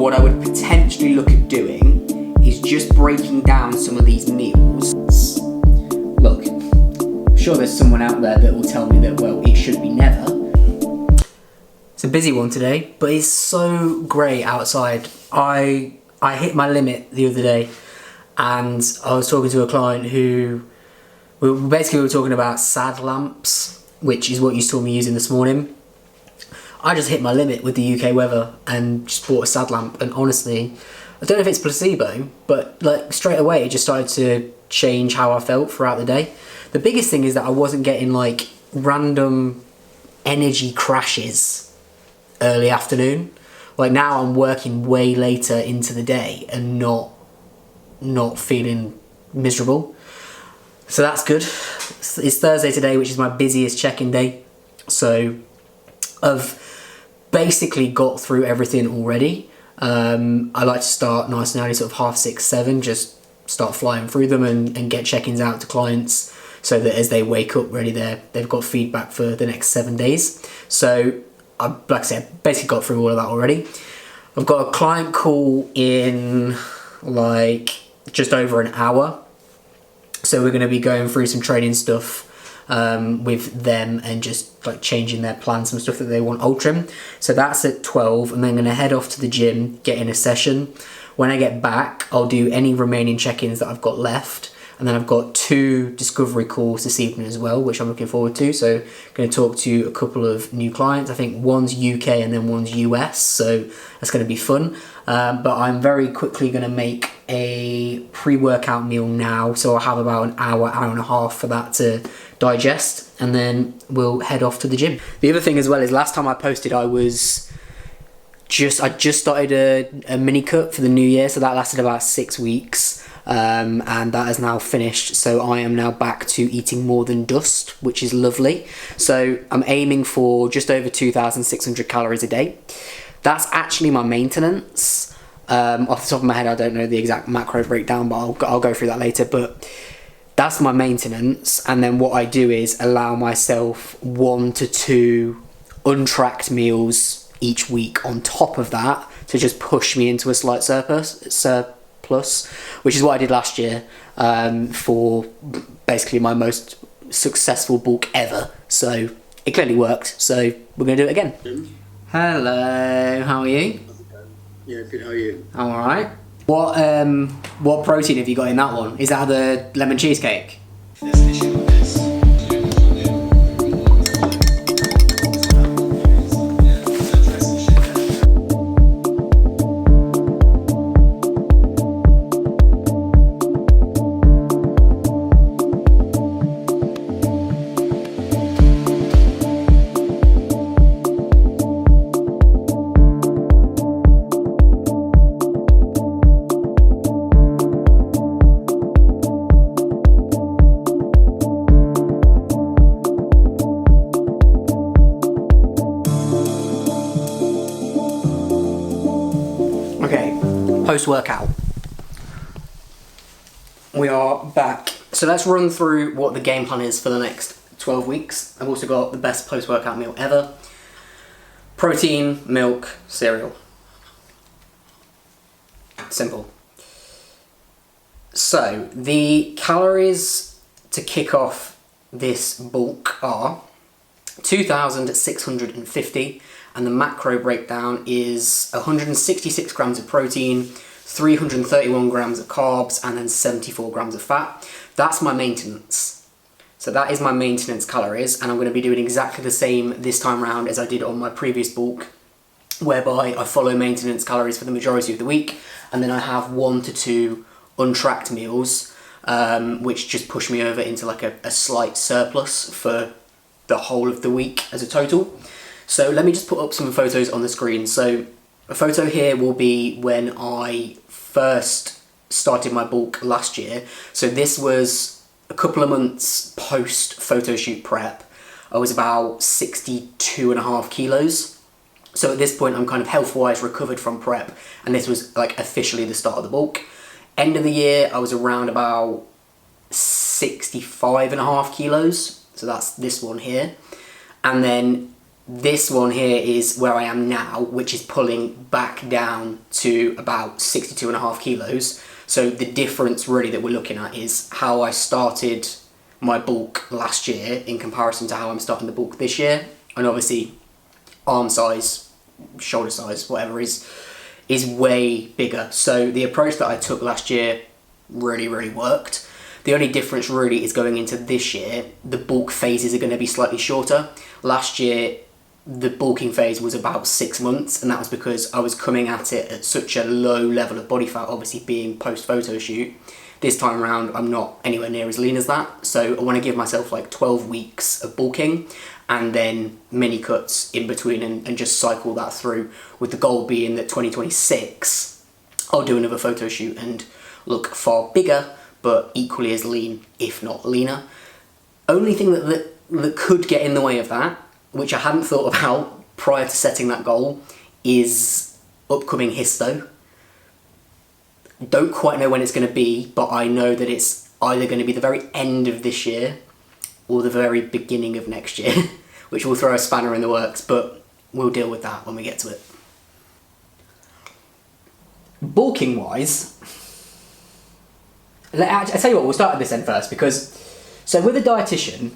what I would potentially look at doing is just breaking down some of these meals. Look, I'm sure there's someone out there that will tell me that, well, it should be never. It's a busy one today, but it's so great outside. I hit my limit the other day, and I was talking to a client who, we were talking about sad lamps, which is what you saw me using this morning. I just hit my limit with the UK weather and just bought a sad lamp, and honestly, I don't know if it's placebo, but like straight away it just started to change how I felt throughout the day. The biggest thing is that I wasn't getting like random energy crashes early afternoon. Like now I'm working way later into the day and not feeling miserable. So that's good. It's Thursday today, which is my busiest check-in day. So I've basically got through everything already. I like to start nice and early, sort of 6:30, 7, just start flying through them and get check-ins out to clients so that as they wake up ready, they've got feedback for the next 7 days. So like I said, basically got through all of that already. I've got a client call in like just over an hour. So we're going to be going through some training stuff with them and just like changing their plans, some stuff that they want altering. So that's at 12, and then I'm going to head off to the gym, get in a session. When I get back, I'll do any remaining check-ins that I've got left. And then I've got 2 discovery calls this evening as well, which I'm looking forward to. So I'm going to talk to a couple of new clients. I think one's UK and then one's US, so that's going to be fun. But I'm very quickly going to make a pre-workout meal now, so I'll have about an hour and a half for that to digest, and then we'll head off to the gym. The other thing as well is last time I posted I just started a mini cut for the new year, so that lasted about 6 weeks. And that is now finished, so I am now back to eating more than dust, which is lovely. So I'm aiming for just over 2,600 calories a day. That's actually my maintenance. Off the top of my head, I don't know the exact macro breakdown, but I'll go through that later. But that's my maintenance, and then what I do is allow myself 1 to 2 untracked meals each week on top of that to just push me into a slight surplus, which is what I did last year for basically my most successful bulk ever. So it clearly worked, so we're going to do it again. Hello, how are you? Yeah, good, how are you? I'm alright. What protein have you got in that one? Is that the lemon cheesecake? Post-workout. We are back. So let's run through what the game plan is for the next 12 weeks. I've also got the best post-workout meal ever. Protein, milk, cereal. Simple. So the calories to kick off this bulk are 2,650, and the macro breakdown is 166 grams of protein, 331 grams of carbs, and then 74 grams of fat. That's my maintenance. So that is my maintenance calories, and I'm going to be doing exactly the same this time around as I did on my previous bulk, whereby I follow maintenance calories for the majority of the week, and then I have 1 to 2 untracked meals, which just push me over into like a slight surplus for the whole of the week as a total. So let me just put up some photos on the screen. So a photo here will be when I first started my bulk last year. So this was a couple of months post photo shoot prep. I was about 62.5 kilos. So at this point I'm kind of health-wise recovered from prep, and this was like officially the start of the bulk. End of the year I was around about 65.5 kilos. So that's this one here. And then This one here is where I am now, which is pulling back down to about 62.5 kilos. So the difference really that we're looking at is how I started my bulk last year in comparison to how I'm starting the bulk this year. And obviously arm size, shoulder size, whatever is way bigger. So the approach that I took last year really worked. The only difference really is going into this year, the bulk phases are going to be slightly shorter. Last year, the bulking phase was about 6 months, and that was because I was coming at it at such a low level of body fat, obviously being post-photo shoot. This time around, I'm not anywhere near as lean as that, so I want to give myself like 12 weeks of bulking, and then mini cuts in between and just cycle that through, with the goal being that 2026, I'll do another photo shoot and look far bigger, but equally as lean, if not leaner. Only thing that could get in the way of that, which I hadn't thought about prior to setting that goal, is upcoming histo. Don't quite know when it's going to be, but I know that it's either going to be the very end of this year or the very beginning of next year, which will throw a spanner in the works, but we'll deal with that when we get to it. Bulking wise, I tell you what, we'll start at this end first, because so with a dietitian,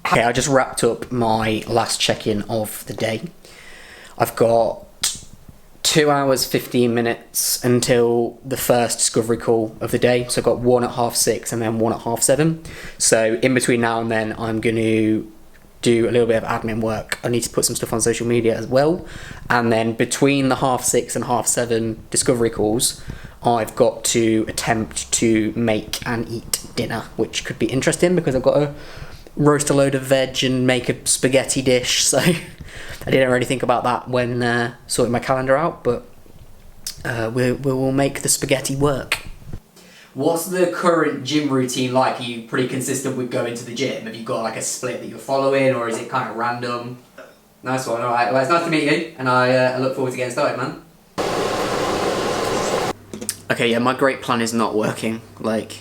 okay, I just wrapped up my last check-in of the day. I've got 2 hours 15 minutes until the first discovery call of the day. So I've got one at 6:30 and then one at 7:30. So in between now and then, I'm going to do a little bit of admin work. I need to put some stuff on social media as well. And then between the 6:30 and 7:30 discovery calls, I've got to attempt to make and eat dinner, which could be interesting because I've got to roast a load of veg and make a spaghetti dish. So I didn't really think about that when sorting my calendar out, but we will make the spaghetti work. What's the current gym routine like? Are you pretty consistent with going to the gym? Have you got like a split that you're following, or is it kind of random? Nice one, alright. Well, it's nice to meet you, and I look forward to getting started, man. Okay, yeah, my great plan is not working. Like,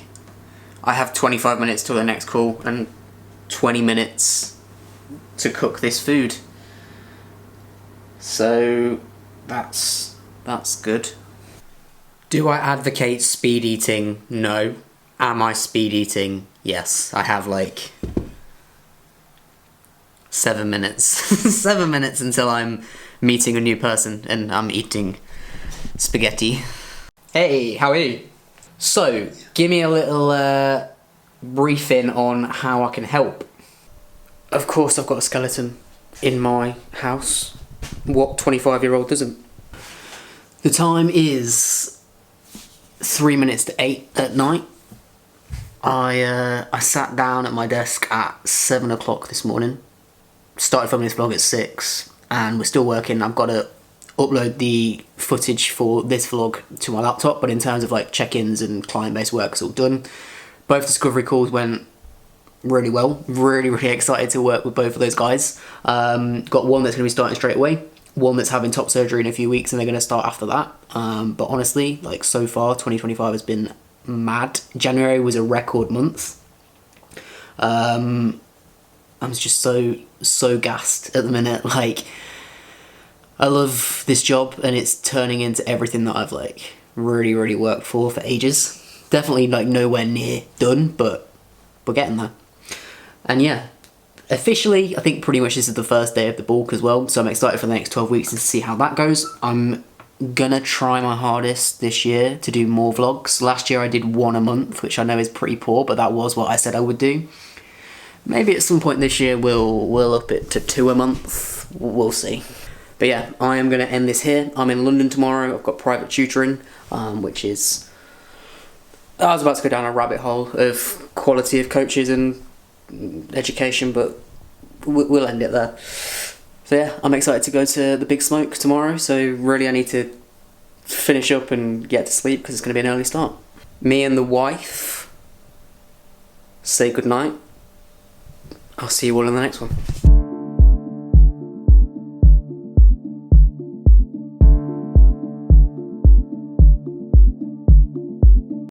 I have 25 minutes till the next call, and 20 minutes to cook this food. So that's good. Do I advocate speed eating? No. Am I speed eating? Yes. I have like 7 minutes. 7 minutes until I'm meeting a new person and I'm eating spaghetti. Hey, how are you? So, give me a little briefing on how I can help. Of course I've got a skeleton in my house. What 25-year-old doesn't? The time is 3 minutes to 8 at night. I sat down at my desk at 7 o'clock this morning. Started filming this vlog at 6 and we're still working. I've got to upload the footage for this vlog to my laptop, but in terms of like check-ins and client-based work, it's all done. Both discovery calls went really well. Really excited to work with both of those guys. Got one that's going to be starting straight away, one that's having top surgery in a few weeks and they're going to start after that. But honestly, like so far 2025 has been mad. January was a record month. I'm just so gassed at the minute. Like, I love this job and it's turning into everything that I've like really worked for ages. Definitely like nowhere near done, but we're getting there. And yeah, officially, I think pretty much this is the first day of the bulk as well, so I'm excited for the next 12 weeks to see how that goes. I'm gonna try my hardest this year to do more vlogs. Last year I did one a month, which I know is pretty poor, but that was what I said I would do. Maybe at some point this year we'll up it to 2 a month, we'll see. But yeah, I am gonna end this here. I'm in London tomorrow, I've got private tutoring, which is... I was about to go down a rabbit hole of quality of coaches and education, but we'll end it there. So yeah, I'm excited to go to the Big Smoke tomorrow, so really I need to finish up and get to sleep because it's going to be an early start. Me and the wife say goodnight. I'll see you all in the next one.